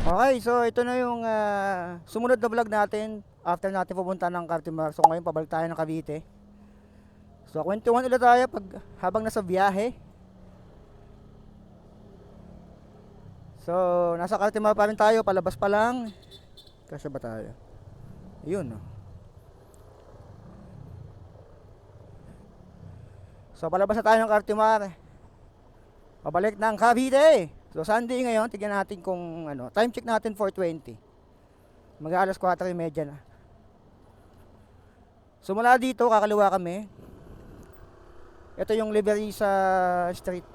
Okay, so ito na yung sumunod na vlog natin after natin pupunta ng Cartimar. So ngayon pabalik tayo ng Cavite. So kwentuhan ulit tayo habang nasa biyahe. So nasa Cartimar pa rin tayo, palabas pa lang. Kasya ba tayo? Ayun, no. So palabas na tayo ng Cartimar. Pabalik ng Cavite. So Sunday ngayon, tignan natin kung ano, time check natin 4:20. Mag-aalas 4:30 na. So mula dito, kakaliwa kami. Ito yung Liberisa Street.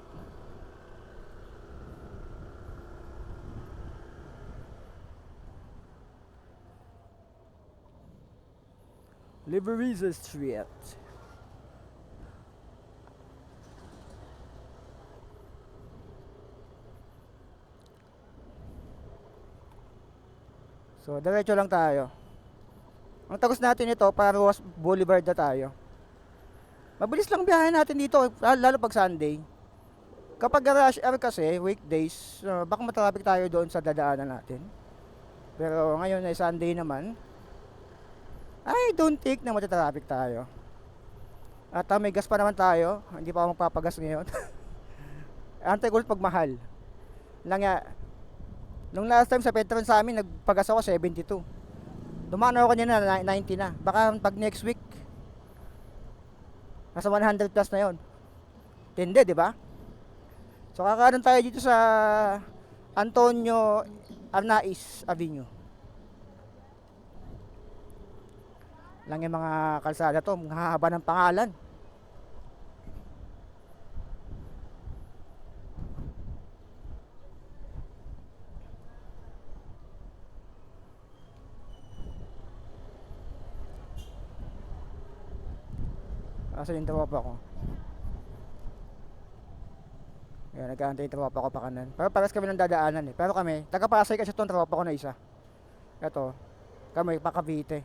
Liberisa Street. So diretso lang tayo. Ang tagos natin ito, Paroas Boulevard na tayo. Mabilis lang biyahe natin dito, lalo pag Sunday. Kapag rush hour kasi, weekdays, baka matraffic tayo doon sa dadaanan natin. Pero ngayon ay Sunday naman, I don't think na matatraffic tayo. At may gas pa naman tayo, hindi pa ako magpapagas ngayon. Antay ko ulit pag mahal. Lang nga, nung last time sa Petron sa amin, nagpagas ako 72. Dumaan ako kanina na 90 na. Baka pag next week, nasa 100 plus na yon. Tindi, di ba? So kakaroon tayo dito sa Antonio Arnaiz Avenue. Lang yung mga kalsada to, mga haba ng pangalan. Kasi yung tropa ko. Ayan, nagkahantay yung tropa ko pa kanan. Pero paras kami ng dadaanan eh. Pero kami, taga-Pasay kasi itong tropa ko na isa. Ito, kami, pa Cavite.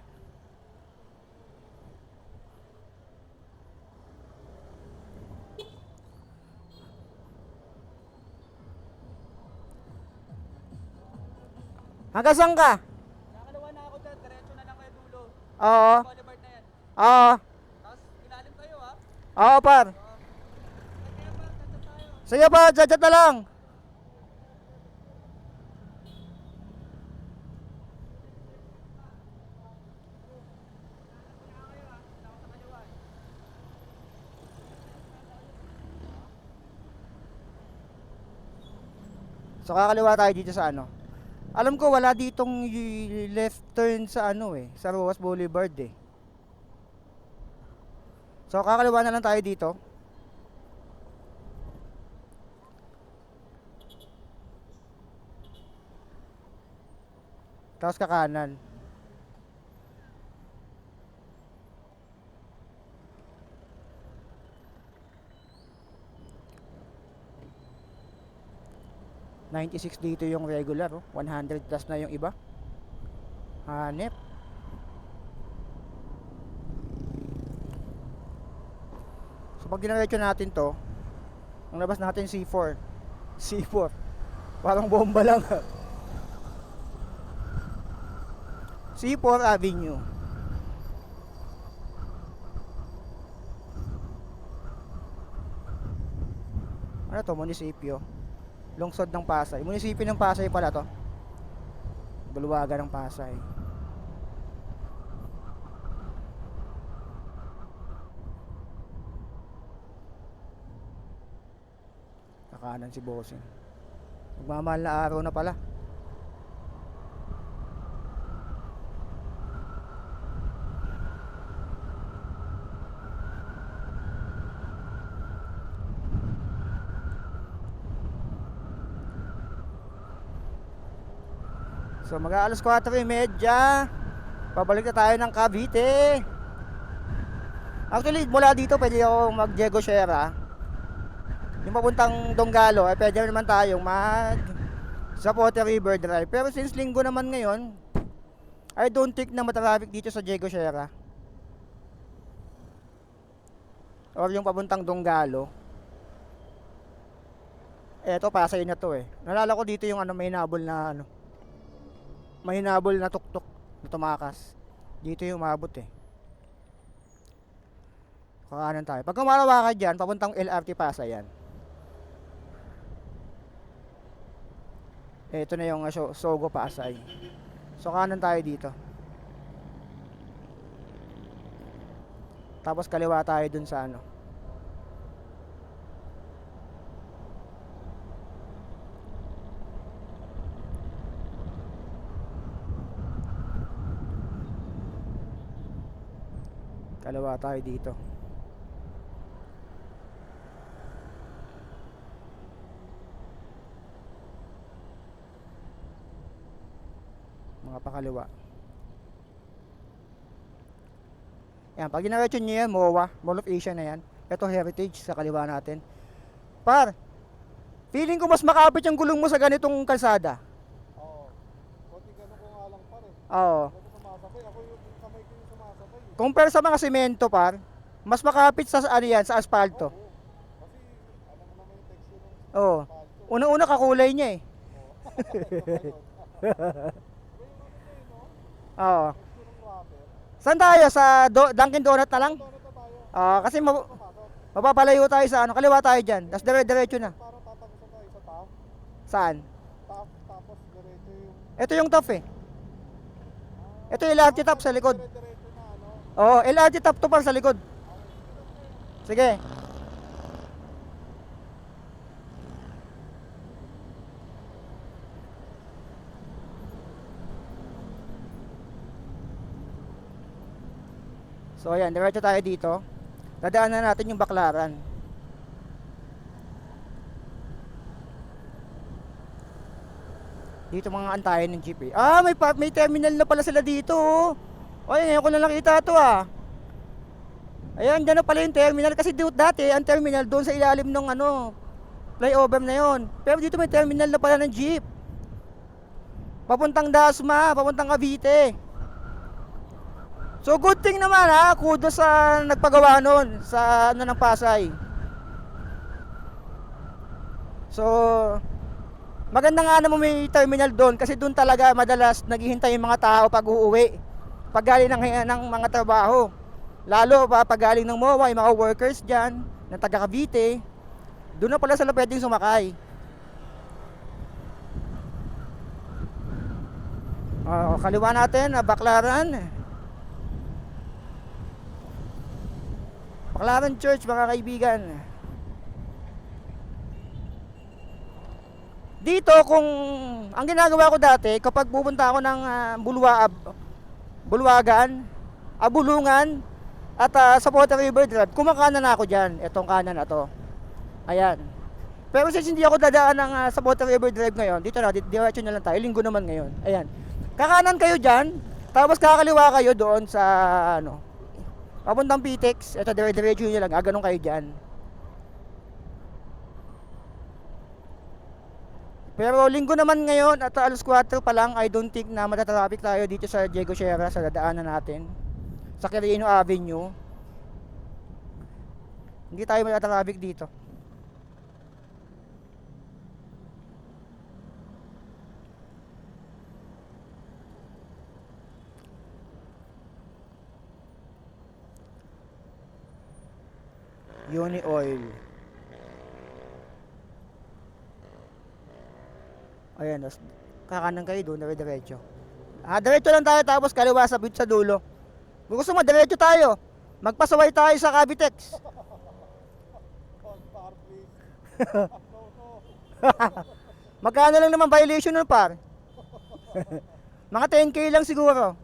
Hanggang saan ka? Nakalawa na ako dyan, diretso na lang kayo dulo. Oo. Boulevard na yan. Oo. Tapos ilalim kayo ha. Oo, par. Kaya pa, tanda tayo. Sige pa, chat na lang. So kakaliwa tayo dito sa ano. Alam ko wala ditong left turn sa ano eh, sa Roas Boulevard eh. So kakaliwa na lang tayo dito. Tapos kakanan. $96 dito yung regular, oh. 100 plus na yung iba. Hanep. So pag dinaretso natin to, ang labas natin C4. C4. Parang bomba lang. C4 Avenue. Ano to? Munisipyo. Lungsod ng Pasay. Munisipyo ng Pasay pala to. Bulwagan ng Pasay. Kakanan si Bossing. Magmamahal na araw na pala. So mag-aalas 4:30. Pabalik na tayo ng Cavite. Actually mula dito pwede ako mag Diego Sierra. Yung papuntang Donggalo ay pwede naman tayong mag Zapote River Drive. Pero since linggo naman ngayon, I don't think na matraffic dito sa Diego Sierra. Or yung papuntang Donggalo. Eto Pasay na to eh. Nalala ko dito yung ano, may nabol na ano, mahinabol na tuktok na tumakas. Dito yung umabot eh. Kakanan tayo. Pag kumalawa ka dyan, papuntang LRT Pasay yan. Ito na yung Sogo Pasay. So kanan tayo dito. Tapos kaliwa tayo dun sa ano. Kaliwa tayo dito. Mga pakaliwa. Yan, pag ginaretso nyo yan, MOA, Mall of Asia na yan. Ito Heritage sa kaliwa natin. Par, feeling ko mas makapit yung gulong mo sa ganitong kalsada. Oo. Konti gano'n ko nga lang par eh. Oo. Ako sumasabay. Ako yung kamay ko yung sumasabay eh. Compare sa mga semento, par, mas makapit sa ano yan, sa asfalto. Oo. Kasi alam mo naman yung texture ng Oo. asfalto. Una-una kakulay niya eh. Oo. Texture ng rubber. Saan tayo? Sa Dunkin Donut na lang? Ito na tayo. Kasi Pumasok. mapapalayo tayo sa ano, kaliwa tayo dyan. Tapos dire-diretso na. Parang tatagusan tayo sa top. Saan? Tapos diretso yung... Ito yung top eh. Ito yung LRT top sa likod. Diretso na ano. Oo, LRT top to par sa likod. Sige. So ayan, diretso tayo dito. Dadaanan natin yung Baklaran. Dito mga antayin ng jeep eh. May terminal na pala sila dito. Oh. Ay, ngayon ko na nakita to ah. Ayan, dyan na pala yung terminal. Kasi dati, ang terminal doon sa ilalim ng ano, flyover na yon. Pero dito may terminal na pala ng jeep. Papuntang Dasma, papuntang Cavite. So good thing naman ha, kudos sa nagpagawa nun sa ano ng Pasay. So maganda nga naman may terminal doon kasi doon talaga madalas naghihintay yung mga tao pag uuwi. Pag galing ng mga trabaho. Lalo pa pag galing ng MOA, yung mga workers dyan, ng taga Cavite, doon na pala sila pwedeng sumakay. Kaliwa natin, Baklaran. Baklaran Church, mga kaibigan. Dito kung ang ginagawa ko dati kapag pupunta ako ng Bulwagan, Bulungan at sa Water River Drive, kumakanan na ako diyan, etong kanan na to. Ayan. Pero since hindi ako dadaan ng sa Water River Drive ngayon, dito na diretso na lang tayo, linggo naman ngayon. Ayan. Kakanan kayo diyan, tapos kakaliwa kayo doon sa ano, papuntang Pitex, eto diretso niyo lang, ganun kayo diyan. Pero linggo naman ngayon at alas 4 pa lang, I don't think na matatraffic tayo dito sa Diego Sierra sa dadaanan natin. Sa Quirino Avenue. Hindi tayo matatraffic dito. Uni Oil. Ayan, kakanan kayo doon, diretso. Diretso lang tayo tapos kaliwa sa dulo. Kung gusto mo, diretso tayo. Magpasaway tayo sa Cavitex. Par please. No, no. Magkano lang naman violation nun, par? Mga 10k lang siguro.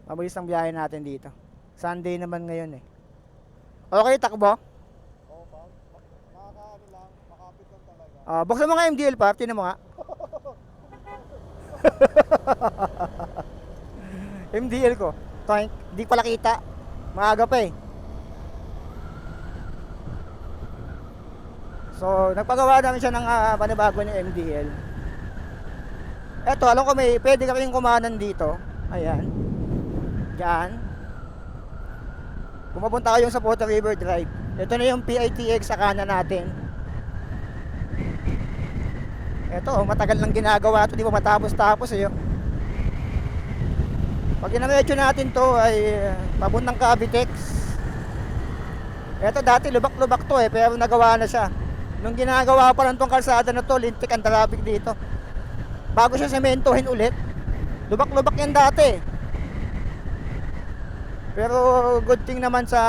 Mabilis ang biyahe natin dito. Sunday naman ngayon eh. Okay, takbo? Oo, par. Nakakaano lang, makapit lang talaga. Buksan mo nga MDL, par. Tinan mo nga. MDL ko. Toink. Di pala kita. Maaga pa eh. So, nagpagawa namin siya ng panibago ng MDL. Eto, alam ko pwede ka rin kumanan dito. Ayan. Diyan. Pumapunta kayong sa Water River Drive. Ito na yung PITX sa kanan natin. Eto, matagal nang ginagawa to, di ba matapos-tapos eh. Pag inarecho natin to ay papuntang Cavitex. Eto dati lubak-lubak to eh, pero nagawa na siya. Nung ginagawa pa lang tong kalsada na to, lintik ang traffic dito. Bago siya sementohin ulit, lubak-lubak yan dati. Pero good thing naman sa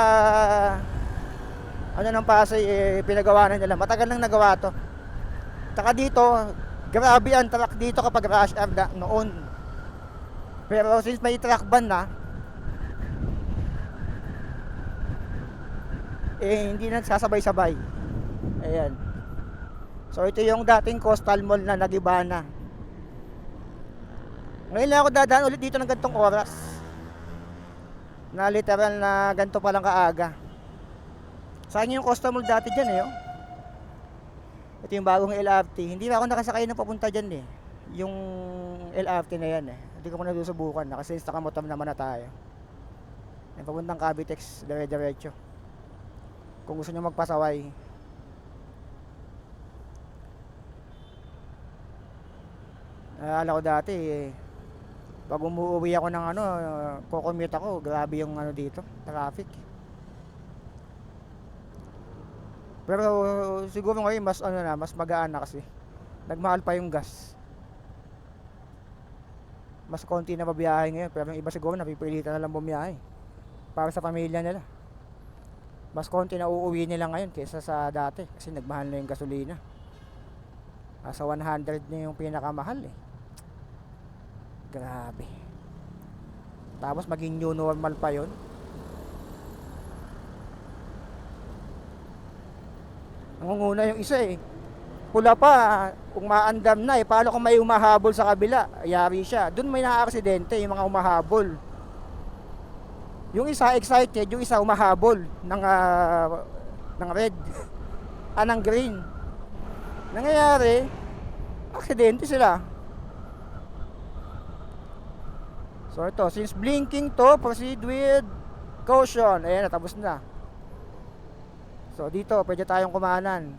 ano ng Pasay eh, pinagawa na nila. Matagal nang nagawa to. Tsaka dito, grabe ang truck dito kapag rush hour noon. Pero since may truck ban na, eh hindi na sasabay-sabay. Ayan. So ito yung dating Coastal Mall na nagiba na. Ngayon lang ako dadaan ulit dito ng gantong oras. Na literal na ganito pa lang kaaga. Saan yung Coastal Mall dati dyan eh. Oh. Ito yung bagong LRT. Hindi na ako nakasakay na papunta dyan eh. Yung LRT na yan eh. Hindi ko na susubukan na kasi nakamotom naman na tayo. Yung papuntang Cavitex, dire-diretso. Kung gusto nyo magpasaway. Naalala ko dati eh, pag umuwi ako ng ano, kukommute ako, grabe yung ano dito, traffic. Pero siguro ngayon mas ano na, mas magaan na kasi. Nagmahal pa yung gas. Mas konti na babiyahe ngayon, pero yung iba siguro napipilitan na lang bumiyahe para sa pamilya nila. Mas konti na uuwi nila ngayon kaysa sa dati kasi nagmahal na yung gasolina. Nasa 100 na yung pinakamahal eh. Grabe. Tapos maging new normal pa yon. Nangunguna yung isa eh. Pula pa, kung maandam na eh, paano kung may umahabol sa kabila? Yari siya. Doon may naka-aksidente, yung mga umahabol. Yung isa excited, yung isa umahabol ng red. Ng green. Nangyayari, aksidente sila. So ito, since blinking to, proceed with caution. Ayan, natapos na. So dito, pwede tayong kumanan.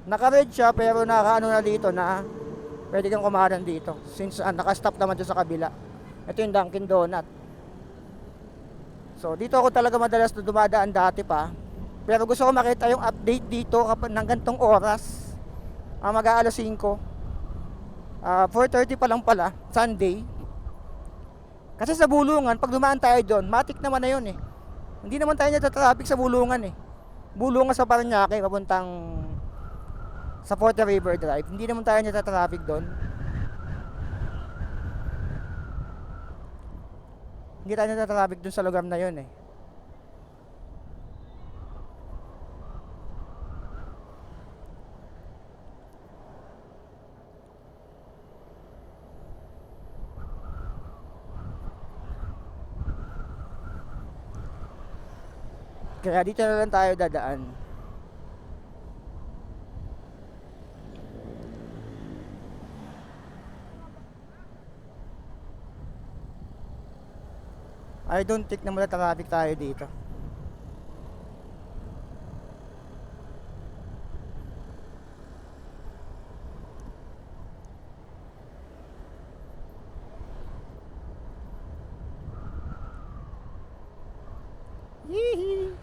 Naka-red siya pero naka-ano na dito na pwede kang kumanan dito. Since naka-stop naman dito sa kabila. Ito yung Dunkin Donut. So dito ako talaga madalas na dumadaan dati pa. Pero gusto ko makita yung update dito kapag ng gantong oras. Mag-aalas 5. 4:30 pa lang pala, Sunday. Kasi sa Bulungan, pag dumaan tayo doon, matik naman na yun eh. Hindi naman tayo natatraffic sa Bulungan eh. Bulungan sa Parañaque, papuntang sa Forte River Drive. Hindi naman tayo natatraffic doon. Hindi tayo natatraffic doon sa lugar na yun eh. Kaya dito na lang tayo dadaan. I don't think na matatraffic tayo dito. Yee!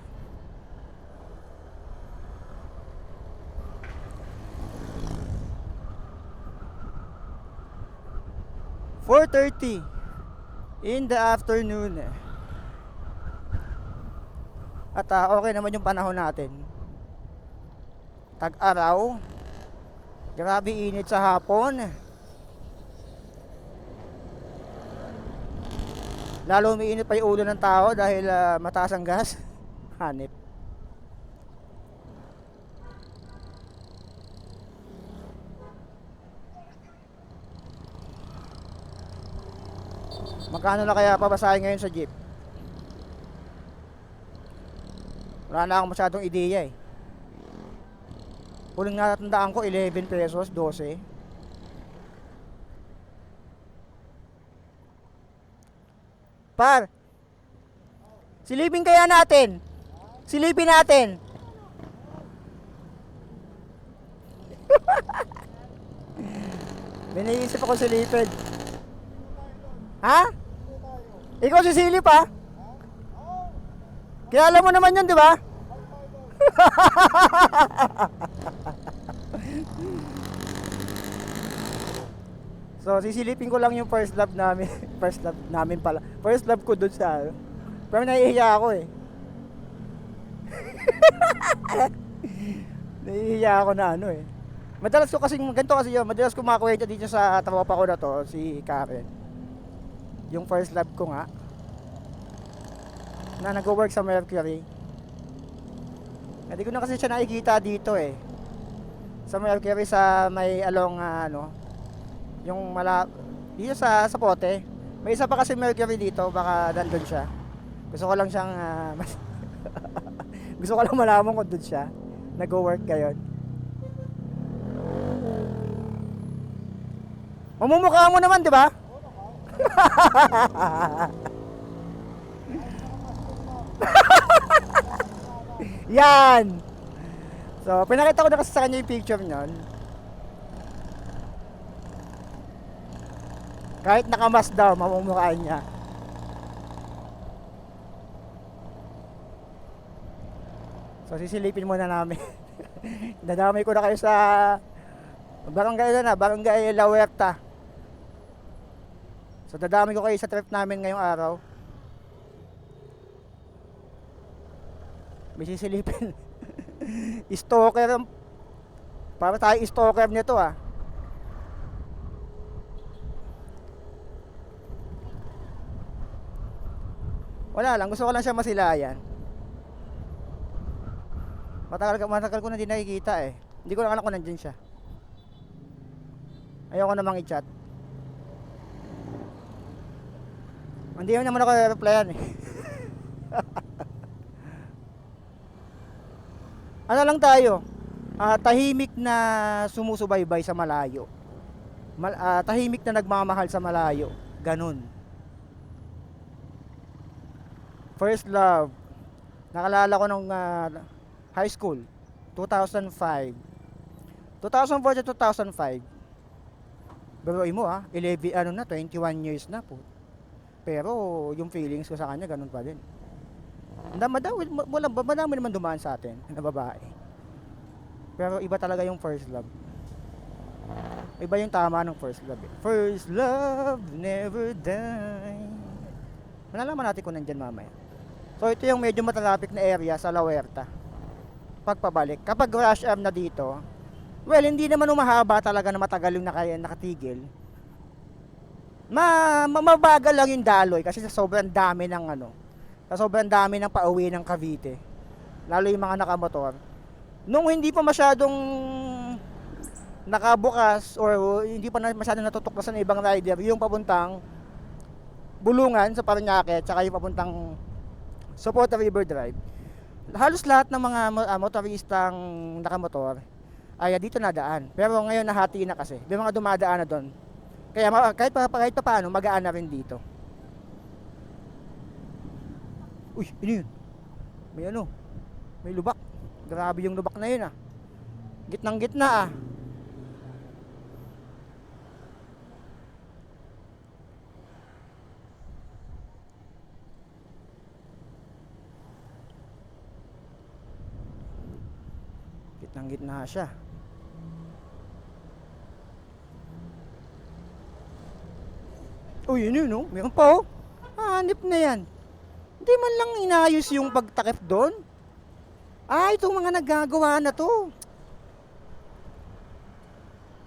4:30 in the afternoon. At okay naman yung panahon natin. Tag-araw. Grabe init sa hapon. Lalo umiinit pa yung ulo ng tao dahil mataas ang gas. Hanip. Magkano na kaya pabasahin ngayon sa jeep? Wala na akong masyadong ideya eh. Huling natandaan ko 11 pesos, 12. Par, silipin kaya natin. Silipin natin. May naiisip ako silipin. Ha? Ikaw sisilip ha? Kaya alam mo naman yun, di ba? So, sisilipin ko lang yung first love namin. First love namin pala. First love ko dun sa ano. Pero nahihiya ako eh. Nahihiya ako na ano eh. Madalas ko kasing, ganito kasi yun, madalas ko makakwento dito sa tropa ko na to, si Karen. Yung first love ko nga. Na nag-work sa Mercury. Hindi ko na kasi siya nakikita dito eh. Sa Mercury sa may along ano, yung dito sa Pote. May isa pa kasi Mercury dito, baka nandun siya. Gusto ko lang siyang gusto ko lang malaman kung doon siya nag-work ngayon. Mamumukha mo naman, di ba? Yan. So, pinakita ko na kasi sa kanya yung picture niyon. Kahit nakamas daw, mamumukhaan niya. So, sisilipin muna namin. Dadamay ko na kayo sa barangay barangay La Huerta. So, dadamay ko kayo sa trip namin ngayong araw. May sisilipin. Stalker. Para tayo stalker nito ah. Wala lang, gusto ko lang siya masilayan. Matagal ko na din nakikita eh. Hindi ko lang alam kung nandiyan siya. Ayoko namang i-chat. Hindi naman ako replyan eh. Ano lang tayo? Tahimik na sumusubaybay sa malayo. Tahimik na nagmamahal sa malayo. Ganun. First love. Nakalala ko nung high school. 2005. 2004 to 2005. Biruin mo 21 years na po. Pero yung feelings ko sa kanya ganun pa din. Madami naman dumaan sa atin na babae. Pero iba talaga yung first love. Iba yung tama ng first love eh. First love never die. Malalaman natin kung nandyan mamaya. So ito yung medyo matraffic na area sa La Huerta. Pagpabalik. Kapag rush hour na dito, well, hindi naman umahaba talaga na matagal yung nakatigil. Mabagal lang yung daloy kasi sa sobrang dami ng pauwi ng Cavite. Lalo yung mga nakamotor. Nung hindi pa masyadong nakabukas or hindi pa masyadong natutuklasan ng ibang rider, yung papuntang Bulungan sa Parañaque tsaka yung papuntang Soporta River Drive. Halos lahat ng mga motoristang nakamotor ay dito nadaan. Pero ngayon nahati na kasi. May mga dumadaan na doon. Kaya kahit pa paano magaan na rin dito. Uy, ano yun? May lubak. Grabe yung lubak na yun ah. Gitnang gitna ah. Gitnang gitna siya. Uy, yun no? Meron pa oh. Hanip na yan. Hindi man lang inayos yung pagtakip doon. Itong mga nagagawa na to.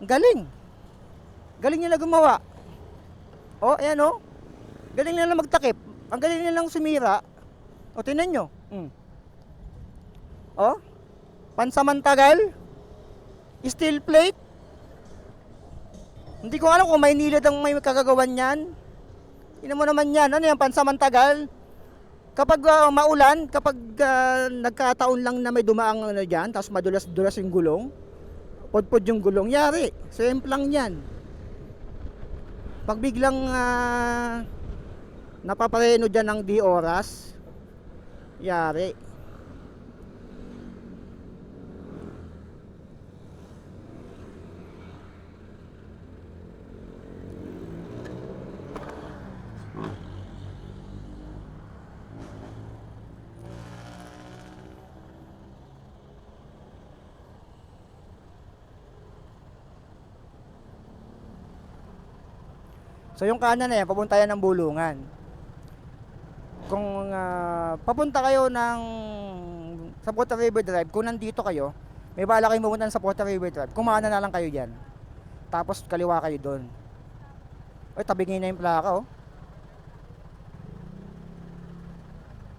Galing. Galing nila gumawa. Oh, ayan oh. Galing nila magtakip. Ang galing nilang sumira. O, tinan nyo. Oh. Pansamantagal. Steel plate. Hindi ko alam kung may nilad ang may kagagawan yan. Ina mo naman yan. Ano yan? Pansamantagal. Kapag maulan, kapag nagkataon lang na may dumaang dyan, tapos madulas-dulas yung gulong, podpod yung gulong, yari. Simple lang yan. Pag biglang napapareno dyan ng di oras, yari. So yung kanan na yan, papunta yan ng Bulungan. Kung papunta kayo ng sa Porta River Drive, kung nandito kayo, may bala kayong pumunta sa Porta River Drive, kumana na lang kayo dyan. Tapos kaliwa kayo doon. Ay, tabingin na yung plaka, oh.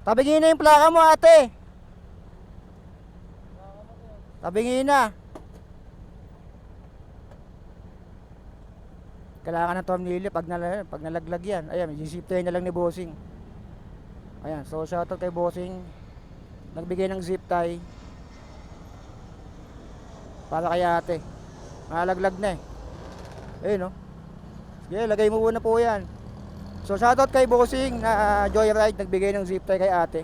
Tabingin na yung plaka mo, ate. Tabingin na. Kailangan ng tornilyo pag nalaglag yan. Ayan, zip tie na lang ni Bossing. Ayan, so shoutout kay Bossing. Nagbigay ng zip tie para kay ate. Nalaglag na eh. Ayun, no. Sige, lagay mo muna po yan. So shoutout kay Bossing na Joyride, nagbigay ng zip tie kay ate.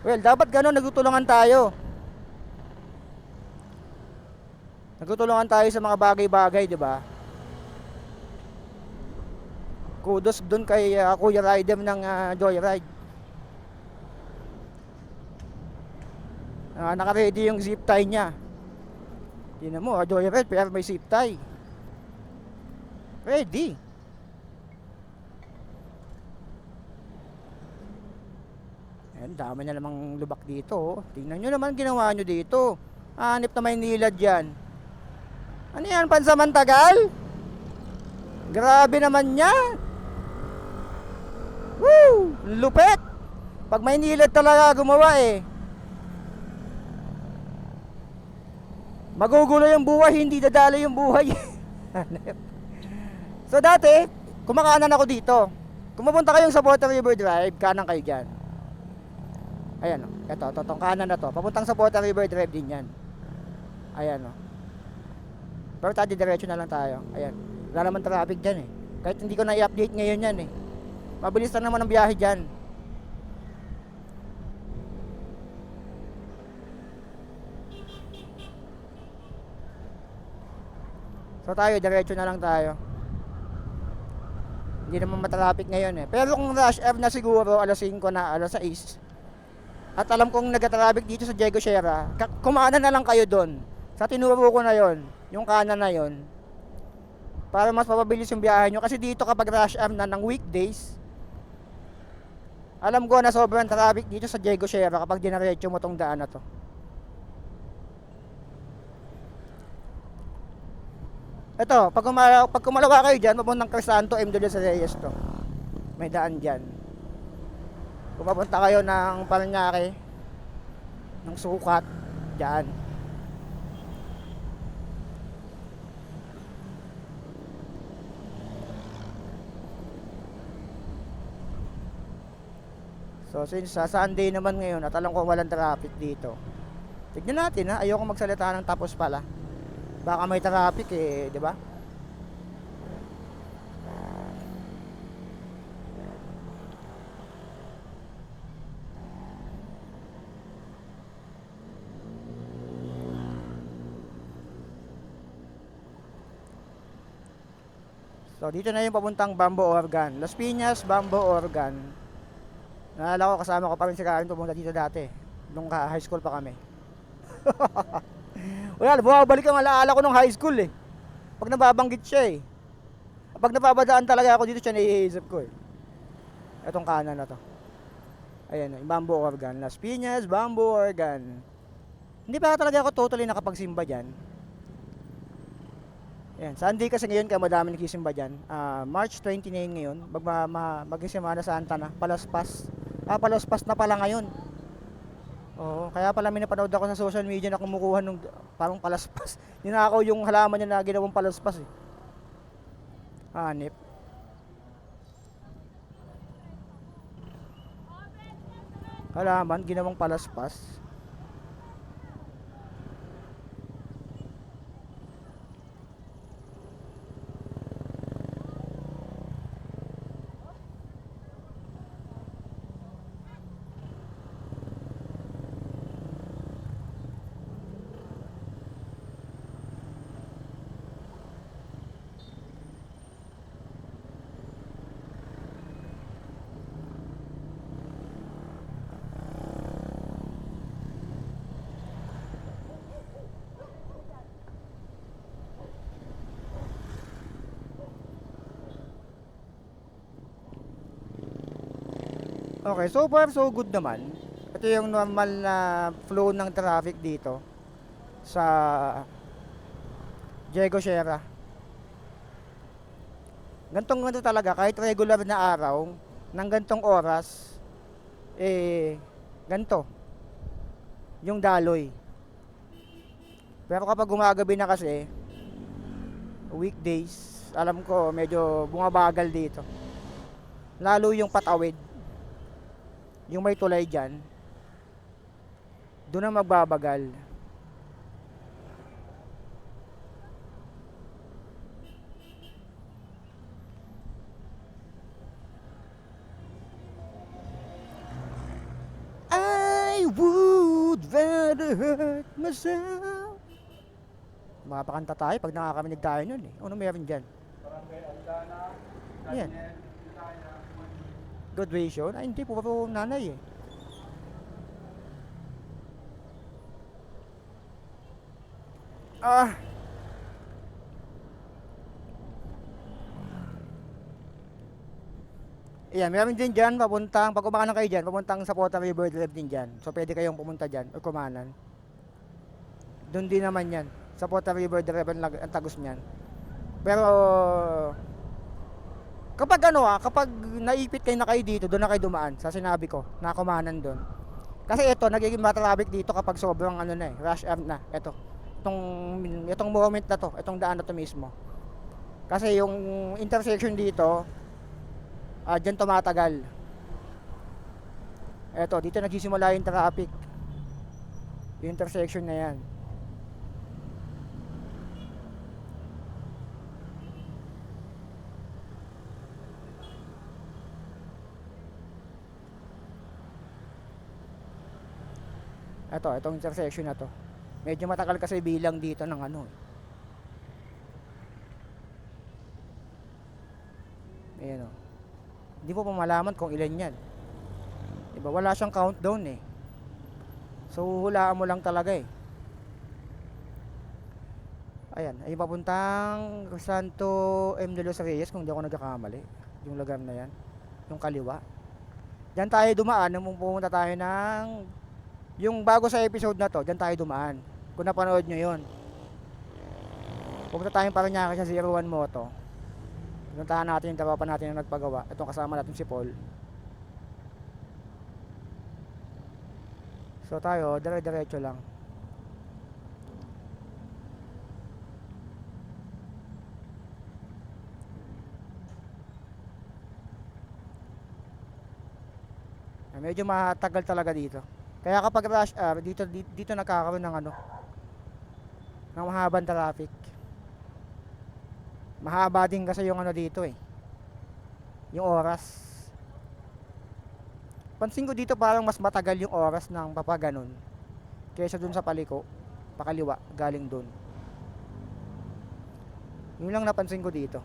Well, dapat gano'n, nagtutulungan tayo. Nagtutulungan tayo sa mga bagay-bagay, di ba? Kudos doon kay Kuya Rider ng Joyride. Naka-ready yung zip tie niya. Tingnan mo, Joyride pero may zip tie. Ready. Ayan, dami na namang lubak dito, oh. Tingnan nyo naman ginawa nyo dito. Hanip na Maynila dyan. Ano yan, pansamantagal? Grabe naman yan. Woo! Lupet! Pag Maynila talaga gumawa eh. Magugulo yung buhay, hindi dadali yung buhay. So dati, kumakanan ako dito. Kung mapunta kayong sa Porta River Drive, kanan kayo dyan. Ayan o, itong kanan na to. Papuntang sa Porta River Drive din yan. Ayan o. Pero tayo diretso na lang tayo. Ayan, wala naman traffic dyan eh. Kahit hindi ko na i-update ngayon yan eh. Mabilis lang naman ang biyahe dyan. So tayo, diretso na lang tayo. Hindi naman matraffic ngayon eh. Pero kung rush hour na siguro, alas 5 na, alas 6. At alam kong nag-traffic dito sa Diego Sierra, kumanan na lang kayo doon. Sa tinuro ko na yon, yung kanan na yon. Para mas mapabilis yung biyahe nyo. Kasi dito kapag rush hour na ng weekdays, alam ko na sobrang traffic dito sa Diego Sierra kapag dinaretso mo tong daan na to. Ito, pag kumalawa kayo dyan, papuntang Crisanto, M. de los Reyes to. May daan dyan. Kung papunta kayo ng Parañaque, ng Sukat, dyan. So since sa Sunday naman ngayon at alam ko walang traffic dito, tignan natin ha, ayoko magsalita ng tapos pala. Baka may traffic eh, di ba? So dito na yung papuntang Bambo Organ, Las Piñas, Bambo Organ. Naalala ko, kasama ko pa rin si Karen pumunta dito dati. Nung high school pa kami. Wala, bumabalik ang alaala ko nung high school eh. Pag nababanggit siya eh. Pag napabadaan talaga ako dito siya, naiisip ko eh. Itong kanan na to. Ayan, yung Bambo Organ. Las Piñas, Bambo Organ. Hindi pa talaga ako totally nakapagsimba dyan. Ayan, Sunday kasi ngayon kaya madami nagsisimba dyan. March 29 ngayon. Mag-Semana Santa na. Palaspas. Palaspas na pala ngayon. Oo, kaya pala may napanood ako sa social media na kumukuha ng parang palaspas. Ninakaw yung halaman niya na ginawang palaspas eh. Hanip. Halaman, ginawang palaspas. Okay, so far so good naman. Ito yung normal na flow ng traffic dito sa Diego Sierra. Gantong ganito talaga, kahit regular na araw, ng gantong oras, ganto yung daloy. Pero kapag gumagabi na kasi, weekdays, alam ko medyo bumabagal dito. Lalo yung patawid, yung may tulay dyan, doon na magbabagal. I would rather hurt myself. Makapakanta tayo pag nakakaminig tayo nun eh. Ano meron dyan? Yan. Graduation? Ay hindi, puro nanay eh. Ah. Ayan, meron din dyan, papuntang, pag kumakanan kayo dyan, papuntang sa Pota River Drive din dyan. So, pwede kayong pumunta dyan, o kumanan. Doon din naman yan. Sa Pota River Drive ang tagos niyan. Pero, kapag naipit kayo na kayo dito, doon na kayo dumaan. Sa sinabi ko, na kumanan doon. Kasi ito, nagiging matraffic dito kapag sobrang rush hour na. Itong moment na to, itong daan na to mismo. Kasi yung intersection dito, dyan tumatagal. Eto, dito nagsisimula yung traffic. Yung intersection na yan. Itong intersection na to. Medyo matagal kasi bilang dito ng Ayan o. Hindi po malaman kung ilan yan. Diba? Wala siyang countdown eh. So, hulaan mo lang talaga eh. Ayan. Ay papuntang Santo M. de los Reyes kung di ako nagkakamali. Yung lugar na yan. Yung kaliwa. Diyan tayo dumaan. Nung pumunta tayo ng... Yung bago sa episode na to, diyan tayo dumaan. Kung napanood nyo yun. Pumunta tayong Parañaque sa 01 Moto. Puntahan natin yung tropa natin na nagpagawa. Itong kasama natin si Paul. So tayo, dire-diretso lang. Medyo matagal talaga dito. Kaya kapag rush hour, dito nagkakaroon ng ng mahabang traffic. Mahaba din kasi yung dito eh. Yung oras. Pansin ko dito parang mas matagal yung oras ng papaganon kaysa dun sa paliko, pakaliwa, galing dun. Yun lang napansin ko dito.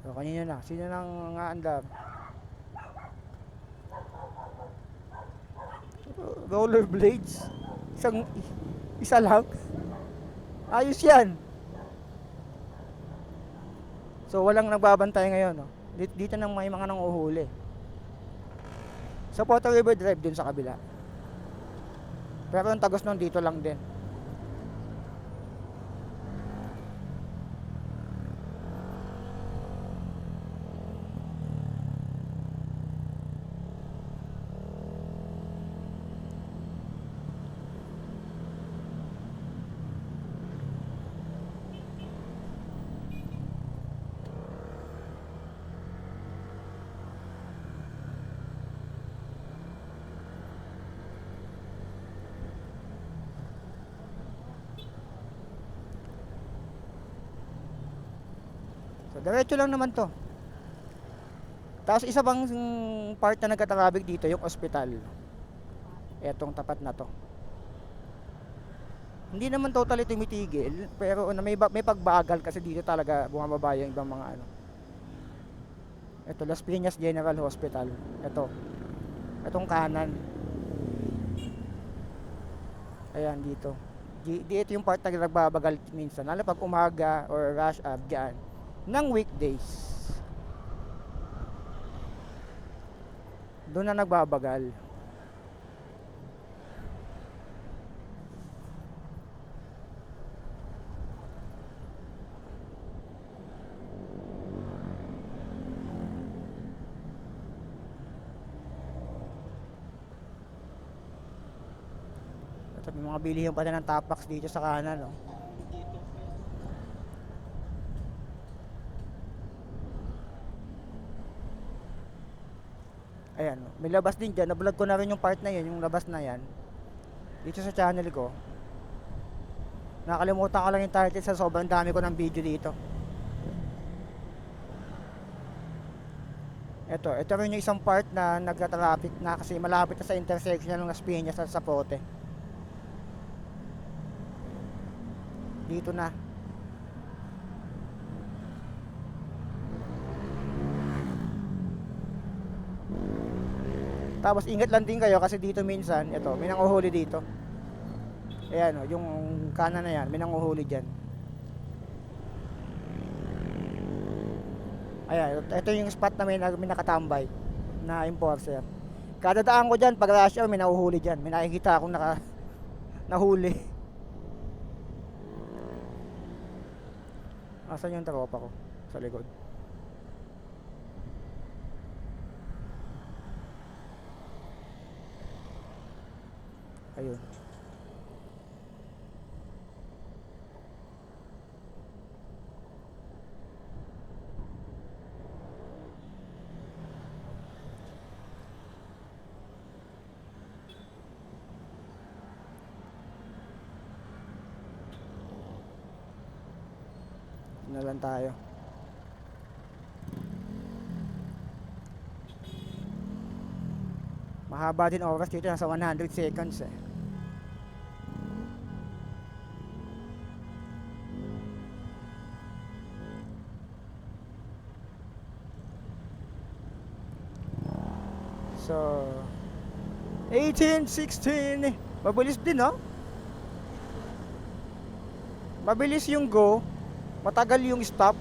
So, kanina na. Sino nang ngaandar? Rollerblades? Isa lang? Ayos yan. So, walang nagbabantay ngayon. No? Dito nang may mga nanguhuli. Sa Pota River Drive dun sa kabila. Pero ang tagos nun dito lang din. So, diretso lang naman to. Tapos isa bang part na nagkatraffic dito, yung ospital. Etong tapat na to. Hindi naman totally tumitigil, pero may pagbagal kasi dito talaga bumababa yung ibang mga Ito, Las Piñas General Hospital. Ito. Itong kanan. Ayan, dito. Ito yung part na nagbabagal minsan. Lalo pag umaga or rush hour dyan. Ng weekdays. Doon na nagbabagal. Ito, may mga bilihan pa na ng Tapax dito sa kanan, no? Ayan, no? May labas din dyan. Nablog ko na rin yung part na yun, yung labas na yan. Dito sa channel ko. Nakalimutan ko lang yung title sa sobrang dami ko ng video dito. Ito rin yung isang part na nagka-traffic na kasi malapit na sa intersection ng Las Piñas at Zapote. Dito na. Tapos ingat lang din kayo kasi dito minsan, ito, may nanguhuli dito. Ayan o, yung kanan na yan, may nanguhuli dyan. Ayan, ito yung spot na may nakatambay na enforcer. Kada daan ko dyan, pag rush hour, may nahuhuli dyan. May nakikita akong nahuli. Asan yung tropa ko? Sa likod. Ayun. Na lang tayo. Mahaba din oras dito, nasa 100 seconds eh. So 18:16. Mabilis din, no? Mabilis yung go, matagal yung stop.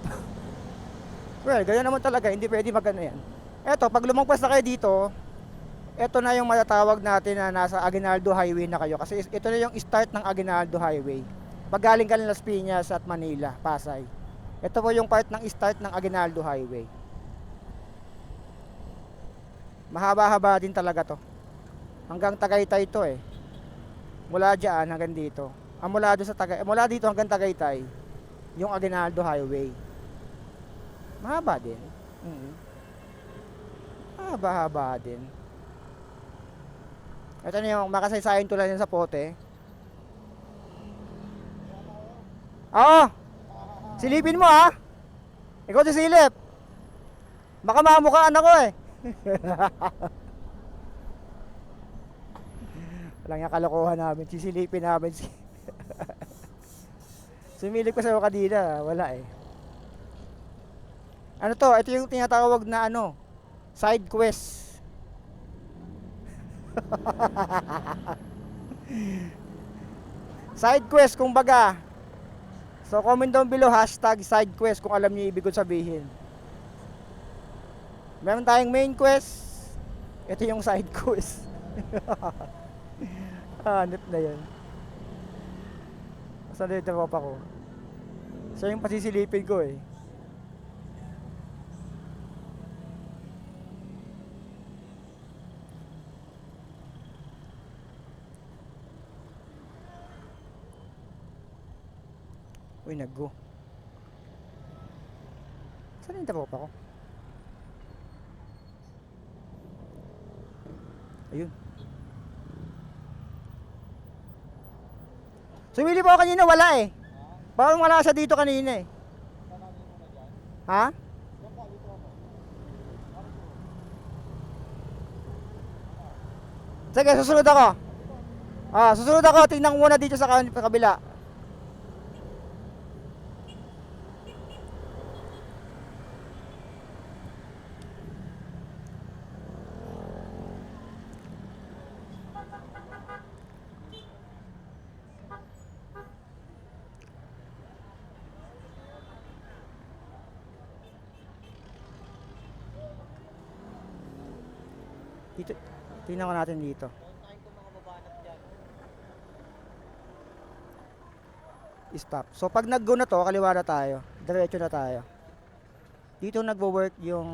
Well, ganyan naman talaga, hindi pwede magano yan. Eto, pag lumagpas na kayo dito, eto na yung matatawag natin na nasa Aguinaldo Highway na kayo. Kasi ito na yung start ng Aguinaldo Highway. Pag galing ka ng Las Piñas at Manila, Pasay. Ito po yung part ng start ng Aguinaldo Highway. Mahaba-haba din talaga to. Hanggang Tagaytay to eh. Mula dyan hanggang dito. Mula dito hanggang Tagaytay, yung Aguinaldo Highway. Mahaba din. Mahaba-haba din. Ito na yung makasaysayan tulad yan sa pote. Oo! Silipin mo ha! Ikaw sisilip! Baka mamukhaan ako eh. Walang yung kalokohan namin. Sisilipin namin. Sumilip ko sa'yo kanina. Wala eh. Ano to? Ito yung tinatawag na ano, side quest. Side quest kumbaga. So comment down below hashtag side quest kung alam niyo ibig ko sabihin. Meron tayong main quest. Ito yung side quest. Hanip na yan. Saan dito tropa ko? So yung pasisilipin ko eh. Uy, nag-go. Saan yung tropa ko? Ayun. Sumili po ako kanina, wala eh. Parang wala siya dito kanina eh. Ha? Sige, susunod ako. Susunod ako. Tingnan ko muna dito sa kabila. Dito, tingnan ko natin dito. Kontakin ko mga babanat dyan. Stop. So pag nag-go na to, kaliwa na tayo. Diretso na tayo. Dito nagwo-work yung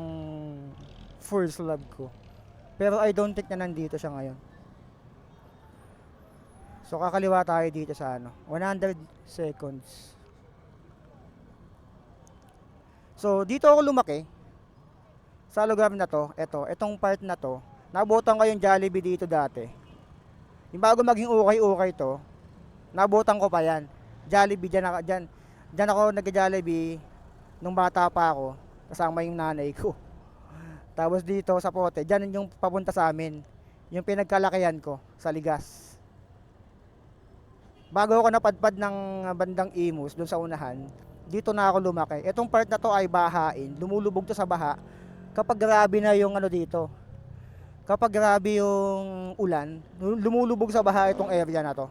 first lab ko. Pero I don't think na nandito siya ngayon. So kakaliwa tayo dito sa 100 seconds. So dito ako lumaki. Sa lugar na to, etong part na to, nabutan ko yung Jollibee dito dati. Yung bago maging ukay-ukay to, nabutan ko pa yan. Jollibee, dyan ako nag-Jollibee nung bata pa ako, kasama yung nanay ko. Tapos dito sa Pote, dyan yung papunta sa amin, yung pinagkalakihan ko sa Ligas. Bago ako napadpad ng bandang Imus, dun sa unahan, dito na ako lumaki. Etong part na to ay bahain, lumulubog to sa baha, kapag grabe na yung dito. Kapag grabe yung ulan, lumulubog sa baha itong area na to.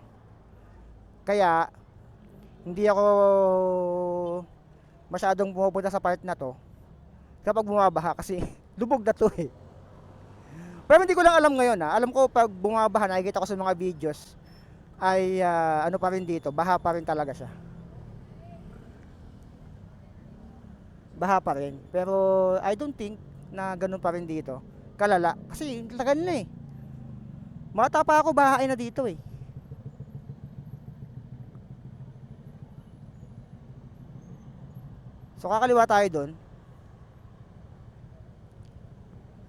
Kaya, hindi ako masyadong pumupunta sa part na to kapag bumabaha kasi lubog na to eh. Pero hindi ko lang alam ngayon Alam ko pag bumabaha, nakikita ko sa mga videos ay ano pa rin dito, baha pa rin talaga siya. Baha pa rin. Pero I don't think na ganun pa rin dito. Kalala. Kasi tagal na eh. Mata pa ako, bahain na dito eh. So kakaliwa tayo doon.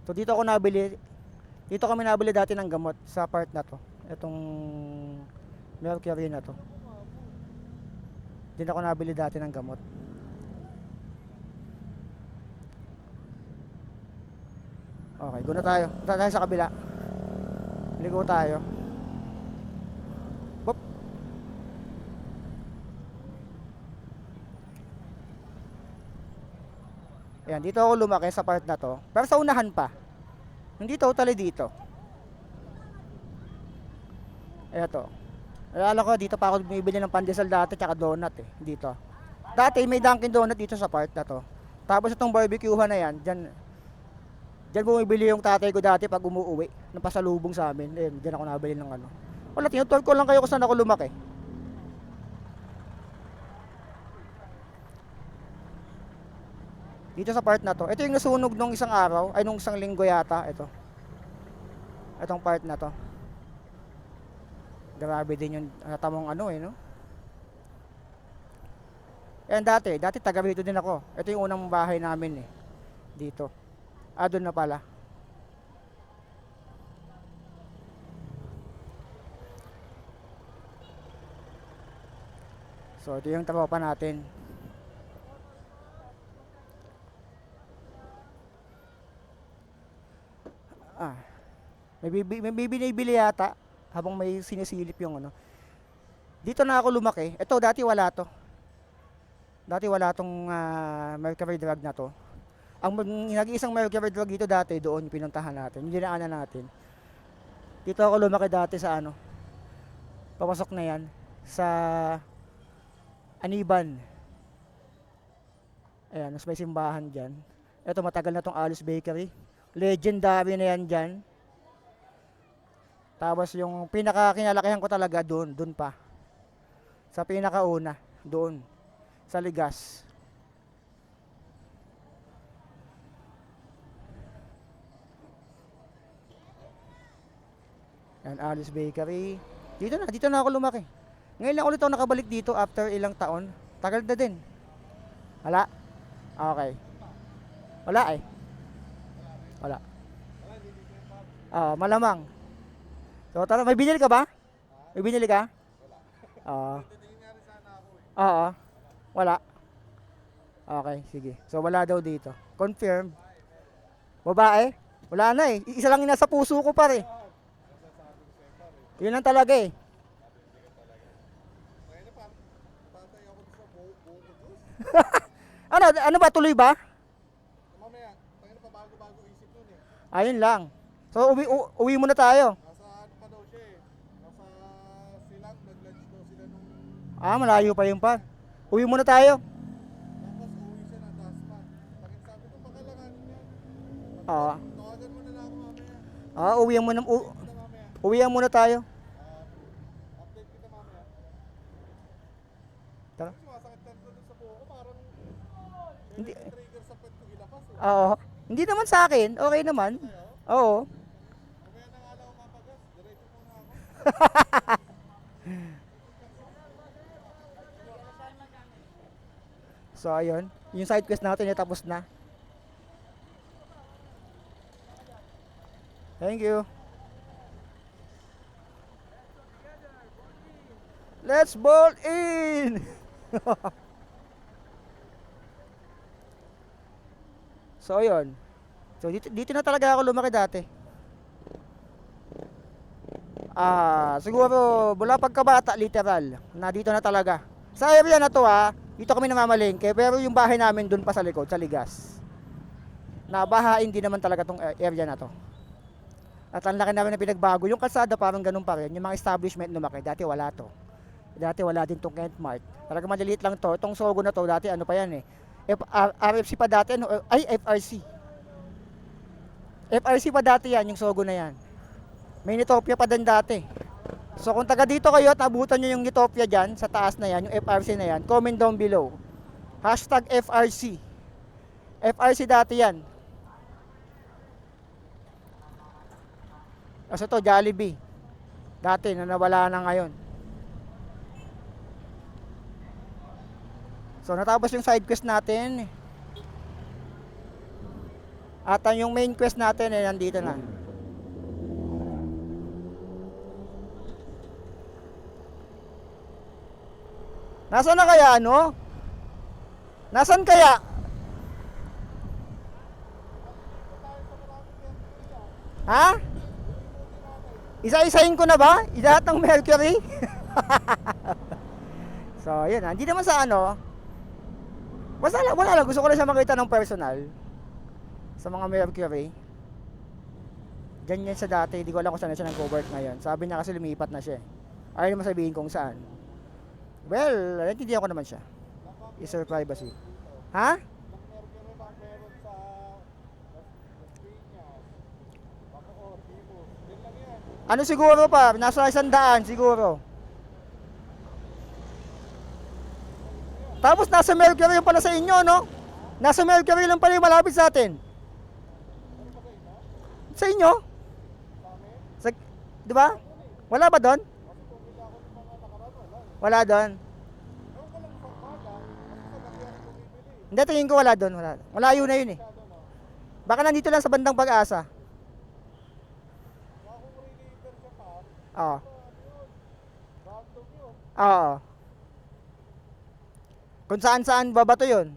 So dito kami nabili dati ng gamot sa part na to. Itong Mercury na to. Dito ako nabili dati ng gamot. Okay, go na tayo. Punta tayo sa kabila. Ligo tayo. Bop. Ayan, dito ako lumaki sa part na to. Pero sa unahan pa. Hindi totally dito. Ayan to. Alala ko, dito pa ako bumibili ng pandesal dati tsaka donut eh. Dito. Dati may Dunkin Donut dito sa part na to. Tapos itong barbecuehan na yan, Diyan bumibili yung tatay ko dati pag umuuwi. Nang pasalubong sa amin. Diyan ako nabili ng Wala, tinutur ko lang kayo kung saan ako lumaki. Dito sa part na to. Ito yung nasunog nung isang araw. Ay, nung isang linggo yata. Ito. Itong part na to. Grabe din yung natamong no? Yan dati taga rito din ako. Ito yung unang bahay namin eh. Dito. Doon na pala. So, ito yung tropa natin. May bibili yata habang may sinisilip yung Dito na ako lumaki. Ito, dati wala to. Dati wala tong Mercury drug na to. Ang nag-iisang Mercury drug dito dati, doon pinuntahan natin, yung dinaanan natin. Dito ako lumaki dati sa papasok na yan, sa Aniban. Ayan, mas may simbahan dyan. Ito, matagal na tong Alice Bakery. Legendary na yan dyan. Tapos yung pinaka-kinalakihan ko talaga doon pa. Sa pinakauna, doon, sa Ligas. Yan, Alice Bakery. Dito na ako lumaki. Ngayon lang ulit ako nakabalik dito after ilang taon. Tagal na din. Wala? Okay. Wala eh. Wala. Malamang. So tara, may binili ka ba? May binili ka? Oo. Wala. Okay, sige. So wala daw dito. Confirm. Babae? Wala na eh. Isa lang yung nasa puso ko pa eh. Yun lang talaga eh. Ano ba? Tuloy ba? Mamaya, tayo pa bago-bago isip nun eh. Ayun lang. So uwi muna tayo. Nasa pa daw siya eh. Nasa silang, nag-lunch daw sila nung... Malayo pa yung pa. Uwi muna tayo. Tapos uwi siya ng Dasma. Sabi ko, pakalanganin niya. Oo. Tawagan mo na lang ako mamaya. Uwihan muna, Kita mamaya. uwihan muna tayo. Update kita mamaya. Tara. Sumasakit ka doon sa buho ko, parang Hindi, trigger sa pet ko ilabas eh. oo. Hindi naman sa akin, okay naman. Oo. Mamaya na nga lang ako mapagas, diretso muna ako. So ayun, yung side quest natin ay tapos na. Thank you. Let's bolt in. So ayun. So dito na talaga ako lumaki dati. Siguro mula pagkabata literal, na dito na talaga. Sa area na to dito kami namamalengke, pero yung bahay namin dun pa sa likod, sa Ligas. Nabahain din naman talaga tong area na to. At ang laki namin na pinagbago. Yung kalsada parang ganun pa rin. Yung mga establishment lumaki. Dati wala to. Dati wala din tong Kent Mart. Talaga maliliit lang to. Itong Sogo na to, dati ano pa yan eh. RFC pa dati, ano, ay FRC. FRC pa dati yan, yung Sogo na yan. May Nitopia pa din dati. So kung taga dito kayo at abutan nyo yung Nitopia dyan, sa taas na yan, yung FRC na yan, comment down below. Hashtag FRC. FRC dati yan. Kasi to Jollibee. Dati na nawala na ngayon. So natapos yung side quest natin. At yung main quest natin ay nandito na. Nasaan na kaya ano? Nasaan kaya? Ha? Isa-isahin ko na ba? Lahat ng Mercury? So, yun Hindi naman sa ano. Basta wala lang. Gusto ko lang siya makita ng personal. Sa mga Mercury. Diyan yan sa dati. Hindi ko alam kung saan siya nag-work ngayon. Sabi niya kasi lumipat na siya. Ayaw naman sabihin kung saan. Well, naintindihan ko naman siya. Is your privacy. Ha? Mercury ba meron sa Las Piñas, Bacoor, Timos. Yan lang yan. Ano siguro pa? Nasa 100 siguro. Tapos nasa Mercury yung pala sa inyo, no? Nasa Mercury lang pala yung malapit sa atin. Sa inyo? Sa, di ba? Wala ba doon? Wala doon. Hindi, tingin ko wala doon. Wala. Malayo na yun eh. Baka nandito lang sa bandang Pag-asa. Oo. Oo. Kung saan babato yun.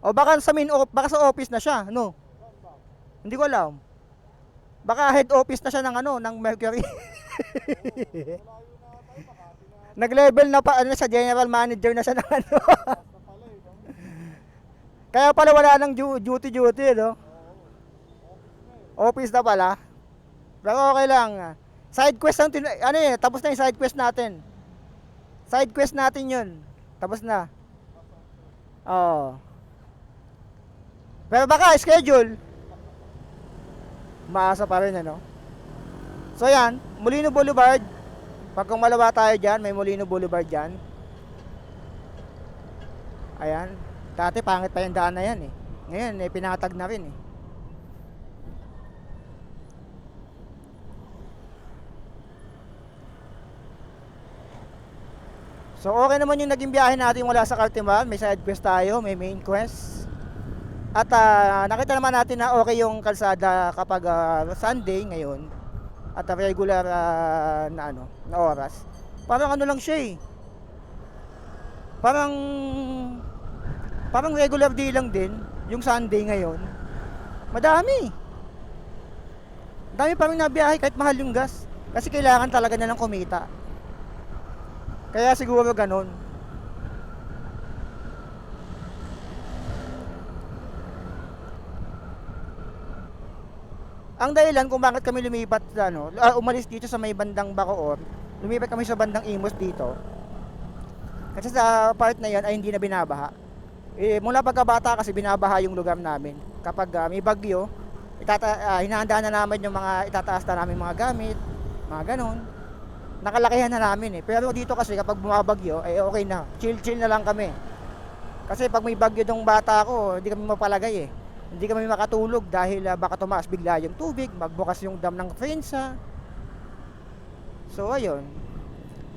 O baka sa baka sa office na siya, no? Hindi ko alam. Baka head office na siya ng ng Mercury. Nag-level na pa sa general manager na siya ng Kaya pala wala nang duty, no? Office na pala. Pero okay lang. Side quest ang tapos na yung side quest natin. Side quest natin 'yun. Tapos na. Oo. Pero baka schedule. Maasa pa rin So yan, Molino Boulevard. Pag kung malawa tayo dyan, may Molino Boulevard dyan. Ayan. Dati pangit pa yung daan na yan eh. Ngayon, pinatag na rin eh. So okay naman yung naging biyahe natin mula sa Cartimal. May side quest tayo, may main quest. At nakita naman natin na okay yung kalsada kapag Sunday ngayon. At regular na oras. Parang lang siya eh. Parang regular day lang din yung Sunday ngayon. Madami pa rin nabiyahe kahit mahal yung gas. Kasi kailangan talaga na ng kumita. Kaya siguro ganun. Ang dahilan kung bakit kami lumipat umalis dito sa may bandang Bacoor, lumipat kami sa bandang Imus dito. Kasi sa part na 'yan ay hindi na binabaha. Mula pagkabata kasi binabaha yung lugar namin. Kapag may bagyo, hinahanda na namin yung mga itataas na namin mga gamit, mga ganon. Nakalakihan na namin eh. Pero dito kasi kapag bumabagyo, okay na. Chill na lang kami. Kasi pag may bagyo dong bata ko, hindi kami mapalagay eh. Hindi kami makatulog dahil baka tumaas bigla yung tubig, magbukas yung dam ng Frensa. So ayun.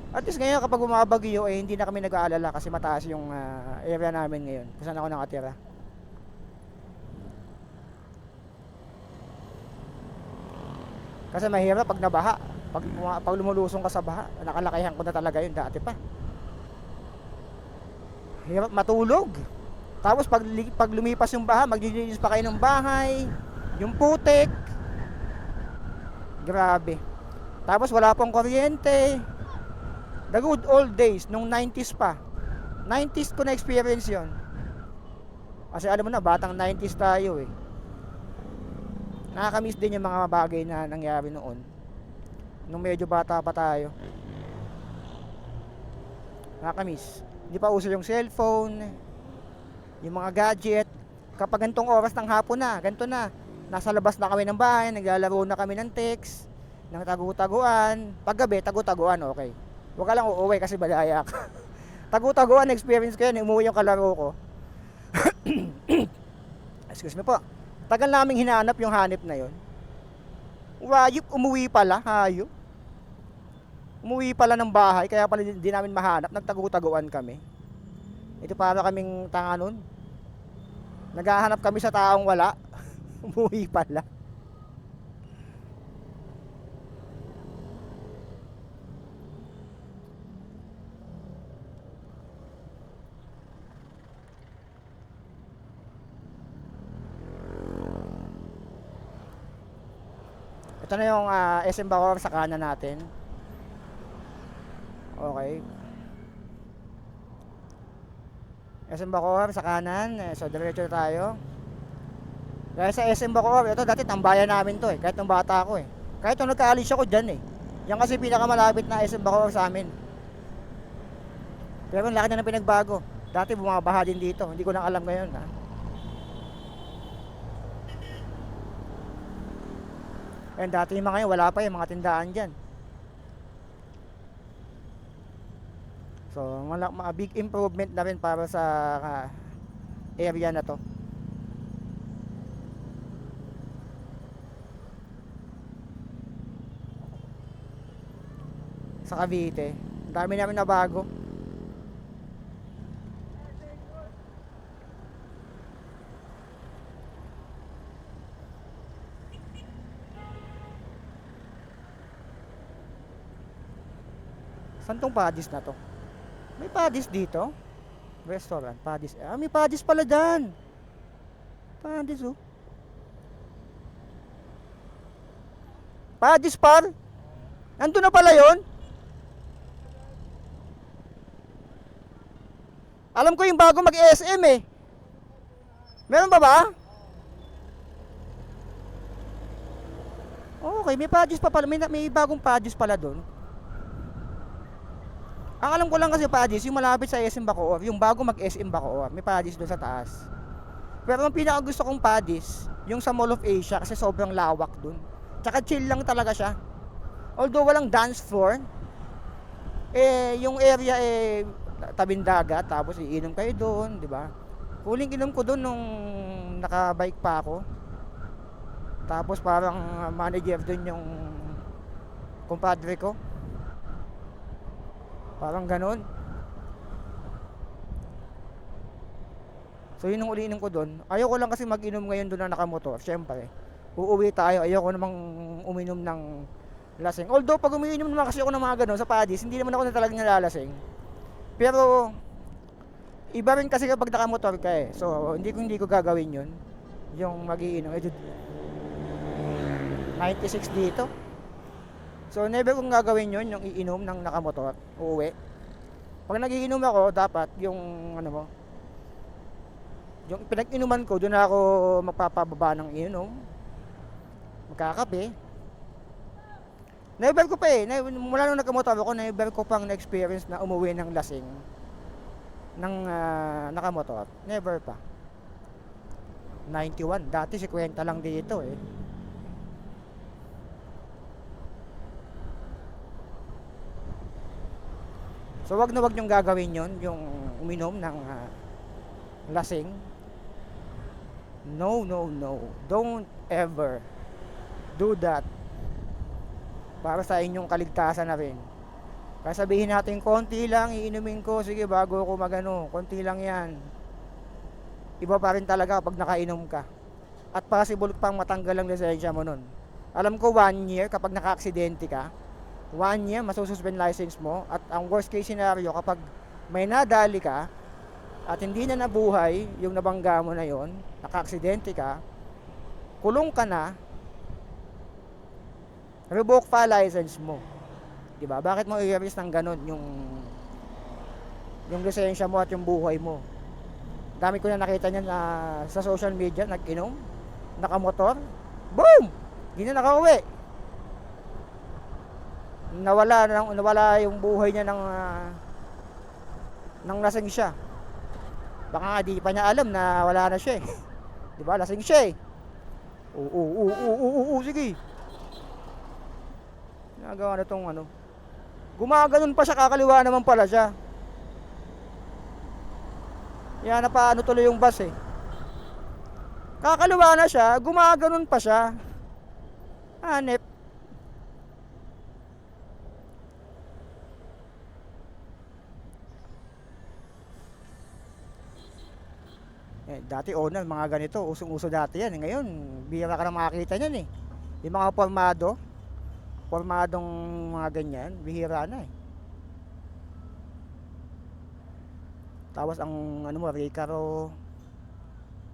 At least ngayon kapag bumabagyo hindi na kami nag-aalala kasi mataas yung area namin ngayon. Kung saan ako nakatira. Kasi mahirap pag nabaha. Pag lumulusong ka sa baha, nakalakayan ko na talaga yun dati pa. Hirap matulog. Tapos pag lumipas yung baha, maglilinis pa kayo ng bahay, yung putik. Grabe. Tapos wala pong kuryente. The good old days, nung 90s pa. 90s ko na experience yon. Kasi alam mo na, batang 90s tayo eh. Nakakamiss din yung mga bagay na nangyari noon. Nung medyo bata pa tayo. Nakakamiss. Hindi pa uso yung cellphone, yung mga gadget. Kapag gantong oras ng hapon na, ganito na. Nasa labas na kami ng bahay, naglalaro na kami ng text, ng tagu-taguan. Paggabi, tagu-taguan, okay. Huwag ka lang uuwi kasi balayak. Tagu-taguan, experience ko yan, umuwi yung kalaro ko. Excuse me po. Tagal naming hinahanap yung hanip na yon. Wayop, umuwi pala, hayop. Umuwi pala ng bahay, kaya pala di namin mahanap, nagtagu-taguan kami. Ito para kaming tanga nun. Naghahanap kami sa taong wala. Umuwi pala. Ito na yung SM Bacoor sa kanan natin. Okay. SM Bacoor sa kanan. So diretso tayo. Dahil sa SM Bacoor, ito dati tambayan namin to eh. Kahit nung bata ako eh. Kahit nung nagka-alis ako dyan eh. Yan kasi pinakamalapit na SM Bacoor sa amin. Pero ang laki na ng pinagbago. Dati bumabaha din dito. Hindi ko lang alam ngayon ha. And dati yung mga yun, wala pa yung mga tindaan dyan. So, mga big improvement na rin para sa area na to. Sa Cavite. Ang dami namin na bago. Saan tong Padis na to? May Padis dito? Restaurant, Padis. May Padis pala dyan. Padis oh. Padis par? Nandun na pala yon? Alam ko yung bago mag-SM eh. Meron ba ba? Okay, may Padis pa pala. May bagong Padis pala doon. Ang alam ko lang kasi Padis, yung malapit sa SM Bacoor, yung bago mag-SM Bacoor, may Padis doon sa taas. Pero ang pinaka gusto kong Padis, yung sa Mall of Asia kasi sobrang lawak doon. Tsaka chill lang talaga siya. Although walang dance floor, yung area tabing dagat, tapos iinom kayo doon, di ba? Huling inom ko doon nung naka-bike pa ako. Tapos parang manager doon yung kumpadre ko. Parang ganun. So yun ang uliinom ko doon. Ayoko lang kasi mag-inom ngayon doon na nakamotor. Siyempre, uuwi tayo. Ayoko namang uminom ng lasing. Although pag umiinom naman kasi ako ng mga ganun sa Padis, hindi naman ako na talagang nalalasing. Pero iba rin kasi kapag nakamotor ka eh. So hindi ko gagawin yun. Yung mag-iinom. 96 dito. So never kong gagawin yun, yung iinom ng nakamotor, uuwi. Pag nagiinom ako, dapat yung yung pinag-inuman ko, doon ako magpapababa ng inom. Magkakape. Never ko pa eh, mula nung nagkamotor ako, never ko pang na-experience na umuwi ng lasing ng nakamotor. Never pa. 91. Dati 50 lang dito eh. So wag na wag niyong gagawin yon, yung uminom ng lasing. No, no, no. Don't ever do that. Para sa inyong kaligtasan na rin. Kaya sabihin natin, konti lang iinumin ko, sige bago ako magano, konti lang yan. Iba pa rin talaga pag nakainom ka. At possible pang matanggal ang lisensya mo nun. Alam ko 1 year kapag naka-aksidente ka, 1 year masususpend license mo. At ang worst case scenario, kapag may nadali ka at hindi na nabuhay yung nabangga mo na yon, naka-aksidente ka, kulong ka na, revoke pa license mo. 'Di ba? Bakit mo i-risk ng ganun yung lisensya mo at yung buhay mo? Dami ko na nakita niyan sa social media, nag-inom, nakamotor, boom! Hindi na nakauwi. Nawala yung buhay niya ng lasing siya. Baka di pa niya alam na wala na siya eh. 'Di ba? Lasing siya eh. Oo, sige. Nagawa na tong ano. Gumaganon pa siya, kakaliwa naman pala siya. Yan na paano tuloy yung bus eh. Kakaliwa na siya, gumaganon pa siya. Hanep. Dati mga ganito, usong-uso dati yan. Ngayon, bihira ka na makakita niyan eh. Yung mga formadong mga ganyan, bihira na eh. Tapos ang Recaro,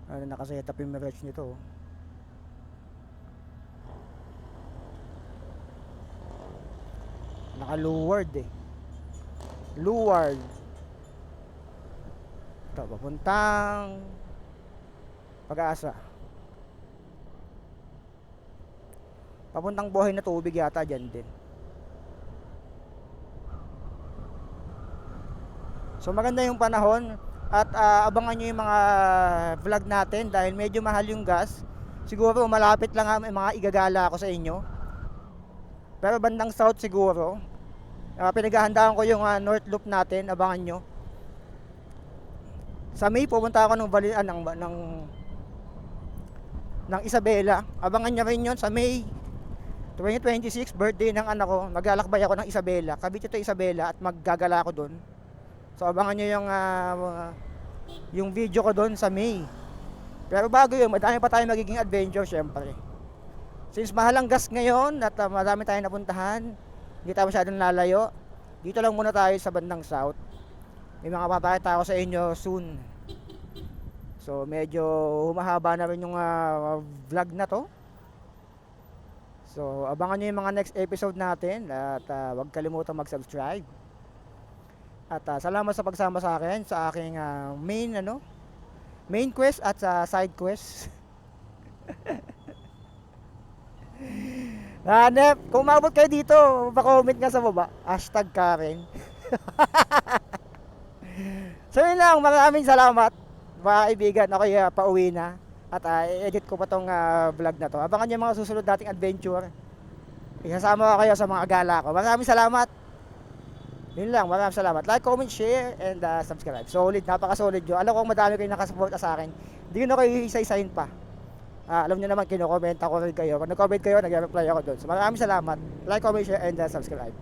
nakaset up yung mirage nito. Naka-luward eh. Luward. Ito, papuntang Pag-asa. Papuntang Buhay na Tubig yata dyan din. So maganda yung panahon. At abangan nyo yung mga vlog natin dahil medyo mahal yung gas. Siguro malapit lang ang mga igagala ko sa inyo. Pero bandang south siguro. Pinaghahandaan ko yung North Loop natin. Abangan nyo. Sa May pupunta ako ng Isabela. Abangan nyo rin yun sa May 2026, birthday ng anak ko. Maglalakbay ako ng Isabela. Cavite to Isabela at maggagala ako doon. So abangan nyo yung video ko doon sa May. Pero bago yun, madami pa tayong magiging adventure syempre. Since mahal ang gas ngayon at marami tayong napuntahan, hindi tayo masyadong lalayo, dito lang muna tayo sa bandang south. May mga papakita ako sa inyo soon. So medyo humahaba na rin yung vlog na to. So abangan nyo yung mga next episode natin at huwag kalimutang mag-subscribe. At salamat sa pagsama sa akin sa aking main quest at sa side quest. Hanep, kung umabot kayo dito, pa-comment nga sa baba, #Karen. So yun lang, maraming salamat mga kaibigan. Ako pauwi na at i-edit ko pa tong vlog na to. Abangan nyo yung mga susunod nating adventure. Isasama ko kayo sa mga gala ko. Maraming salamat. Yun lang, maraming salamat. Like, comment, share, and subscribe. Solid, napaka-solid yun. Alam ko madami kayong nakasuporta sa akin. Hindi ko na kayo isa-isahin pa. Alam nyo naman, kino-comment ako rin kayo. Kung nag-comment kayo, nag-reply ako doon. So maraming salamat. Like, comment, share, and subscribe.